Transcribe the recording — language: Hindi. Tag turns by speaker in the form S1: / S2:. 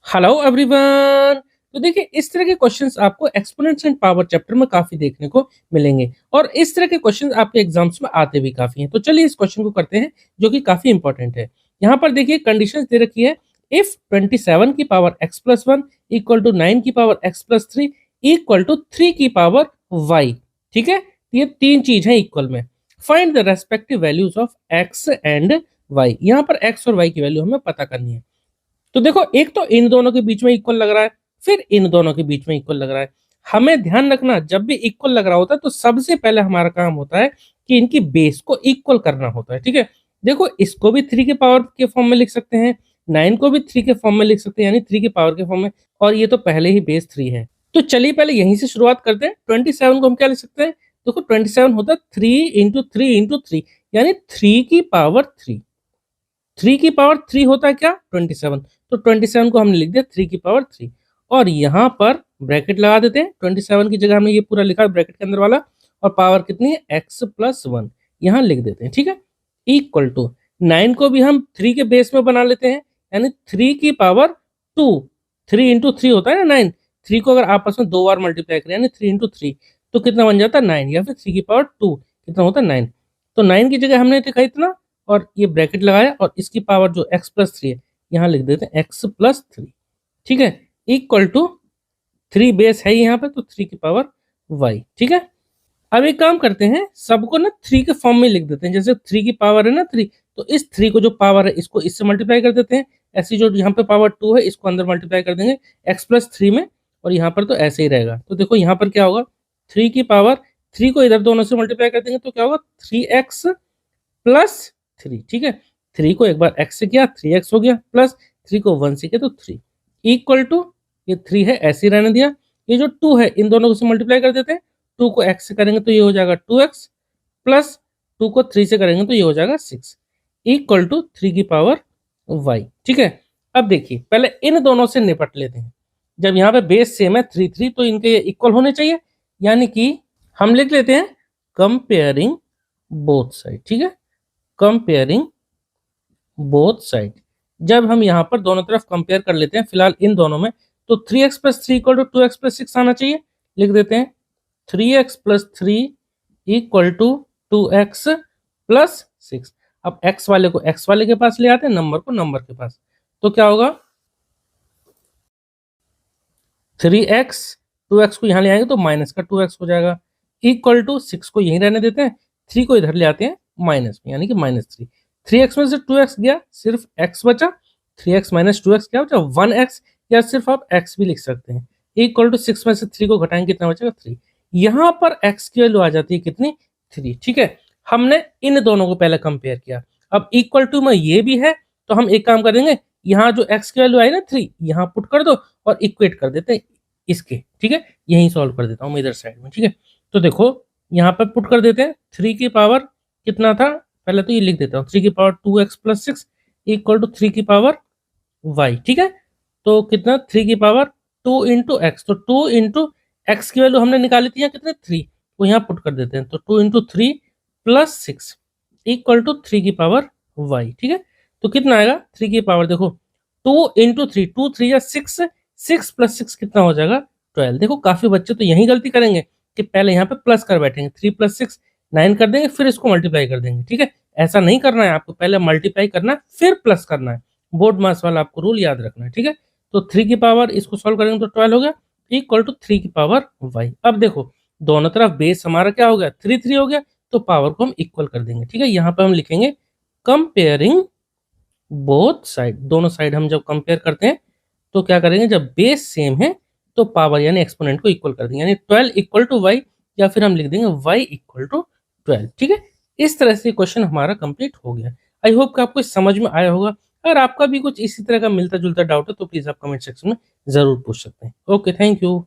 S1: Hello everyone. तो देखिए इस तरह के क्वेश्चंस आपको एक्सपोनेंट्स एंड पावर चैप्टर में काफी देखने को मिलेंगे और इस तरह के क्वेश्चंस आपके एग्जाम्स में आते भी काफी हैं। तो चलिए इस क्वेश्चन को करते हैं जो कि काफी इंपॉर्टेंट है। यहाँ पर देखिए कंडीशंस दे रखी है। इफ 27 की power x plus 1 equal to 9 की power x plus 3 equal to 3 की पावर y। ठीक है, ये तीन चीज है इक्वल में। Find the respective values of x and y। यहाँ पर x और y की वैल्यू हमें पता करनी है। तो देखो एक तो इन दोनों के बीच में इक्वल लग रहा है, फिर इन दोनों के बीच में इक्वल लग रहा है। हमें ध्यान रखना जब भी इक्वल लग रहा होता है तो सबसे पहले हमारा काम होता है कि इनकी बेस को इक्वल करना होता है। ठीक है, देखो इसको भी 3 के पावर के फॉर्म में लिख सकते हैं, 9 को भी 3 के फॉर्म में लिख सकते हैं, यानी 3 के पावर के फॉर्म में, और ये तो पहले ही बेस 3 है। तो चलिए पहले यहीं से शुरुआत करते हैं। 27 को हम क्या लिख सकते हैं? देखो 27 होता है 3 × 3 × 3, यानी 3 की पावर 3। 3 की पावर 3 होता है क्या? 27। तो 27 को हमने लिख दिया 3 की पावर 3, और यहाँ पर ब्रैकेट लगा देते हैं। 27 की जगह हमने ये पूरा लिखा ब्रैकेट के अंदर वाला, और पावर कितनी है? x प्लस 1 यहाँ लिख देते हैं। ठीक है, इक्वल टू 9 को भी हम 3 के बेस में बना लेते हैं, यानी 3 की पावर 2। 3 × 3 होता है ना 9। 3 को अगर आपस में दो बार मल्टीप्लाई करें यानी 3 × 3, तो कितना बन जाता है? 9, या फिर 3 की पावर 2 कितना होता है? 9। तो 9 की जगह हमने लिखा इतना, और ये ब्रैकेट लगाया, और इसकी पावर जो x प्लस 3 है यहाँ लिख देते हैं x प्लस 3। ठीक है, इक्वल टू 3 बेस है यहाँ पे, तो 3 की पावर y। ठीक है, अब एक काम करते हैं, सबको ना 3 के फॉर्म में लिख देते हैं। जैसे 3 की पावर है ना 3, तो इस 3 को जो पावर है इसको इससे मल्टीप्लाई कर देते हैं। ऐसी जो यहाँ पे पावर 2 है इसको अंदर मल्टीप्लाई कर देंगे x प्लस 3 में, और यहाँ पर तो ऐसे ही रहेगा। तो देखो यहाँ पर क्या होगा? 3 की पावर 3 को इधर दोनों से मल्टीप्लाई कर देंगे तो क्या होगा? 3x plus 3। ठीक है, 3 को एक बार x से किया 3x हो गया, प्लस 3 को 1 से किया तो 3, इक्वल टू ये 3 है ऐसे ही रहने दिया। ये जो 2 है इन दोनों को से मल्टीप्लाई कर देते हैं। 2 को x से करेंगे तो ये हो जाएगा 2x, प्लस 2 को 3 से करेंगे तो ये हो जाएगा 6, इक्वल टू 3 की पावर y। ठीक है, अब देखिए पहले इन दोनों से निपट लेते हैं। जब यहाँ पे बेस सेम है 3 3, तो इनके इक्वल होने चाहिए, यानी कि हम लिख लेते हैं कंपेयरिंग बोथ साइड। ठीक है, कंपेयरिंग बोथ साइड। जब हम यहाँ पर दोनों तरफ कंपेयर कर लेते हैं फिलहाल इन दोनों में, तो 3x plus 3 equal to 2x plus 6 आना चाहिए। लिख देते हैं 3x plus 3 equal to 2x plus 6। अब x वाले को x वाले के पास ले आते हैं, नंबर को नंबर के पास, तो क्या होगा? 3x, 2x को यहाँ ले आएंगे तो माइनस का 2x हो जाएगा, इक्वल टू 6 को यहीं रहने देते हैं, 3 को इधर ले आते हैं माइनस में, यानी कि -3। 3x में से 2x गया, सिर्फ x बचा। 3x माइनस 2x क्या बचा? 1x, या सिर्फ आप x भी लिख सकते हैं। इक्वल टू 6 में से 3 को घटाएंगे कितना बचेगा? 3। यहाँ पर x की वैल्यू आ जाती है कितनी? 3। ठीक है, हमने इन दोनों को पहले कंपेयर किया। अब इक्वल टू में ये भी है, तो हम एक काम करेंगे, यहाँ जो x की वैल्यू आई ना 3, यहाँ पुट कर दो और इक्वेट कर देते हैं इसके। ठीक है, यहीं सॉल्व कर देता हूँ मैं इधर साइड में। ठीक है, तो देखो यहाँ पर पुट कर देते हैं 3 की पावर कितना था, पहले तो ये लिख देता हूँ 3 की power 2x plus 6 equal to 3 की पावर y। ठीक है, तो कितना? 3 की पावर 2 इंटू एक्स, तो 2 इंटू एक्स की वैल्यू हमने निकाली थी यहाँ कितने? 3, तो यहाँ पुट कर देते हैं, तो 2 इंटू 3 प्लस 6 इक्वल टू 3 की पावर y। ठीक है, तो कितना आएगा? 3 की पावर देखो 2 इंटू 3, 2 3 या 6, 6 प्लस 6 कितना हो जाएगा? 12। देखो काफी बच्चे तो यही गलती करेंगे कि पहले यहाँ पे प्लस कर बैठेंगे, 3 प्लस 6 9 कर देंगे, फिर इसको मल्टीप्लाई कर देंगे। ठीक है, ऐसा नहीं करना है आपको, पहले मल्टीप्लाई करना है फिर प्लस करना है। बोर्ड मास वाला आपको रूल याद रखना है। ठीक है, तो 3 की पावर इसको सॉल्व करेंगे तो 12 हो गया, इक्वल टू 3 की पावर y। अब देखो दोनों तरफ बेस हमारा क्या हो गया? 3 3 हो गया, तो पावर को हम इक्वल कर देंगे। ठीक है, यहाँ पे हम लिखेंगे कंपेयरिंग बोथ साइड। दोनों साइड हम जब कंपेयर करते हैं तो क्या करेंगे? जब बेस सेम है तो पावर यानी एक्सपोनेंट को इक्वल कर देंगे, यानी 12 इक्वल टू y, या फिर हम लिख देंगे y इक्वल टू 12। ठीक है, इस तरह से क्वेश्चन हमारा कंप्लीट हो गया। आई होप कि आपको समझ में आया होगा। अगर आपका भी कुछ इसी तरह का मिलता जुलता डाउट है तो प्लीज आप कमेंट सेक्शन में जरूर पूछ सकते हैं। Okay, thank you.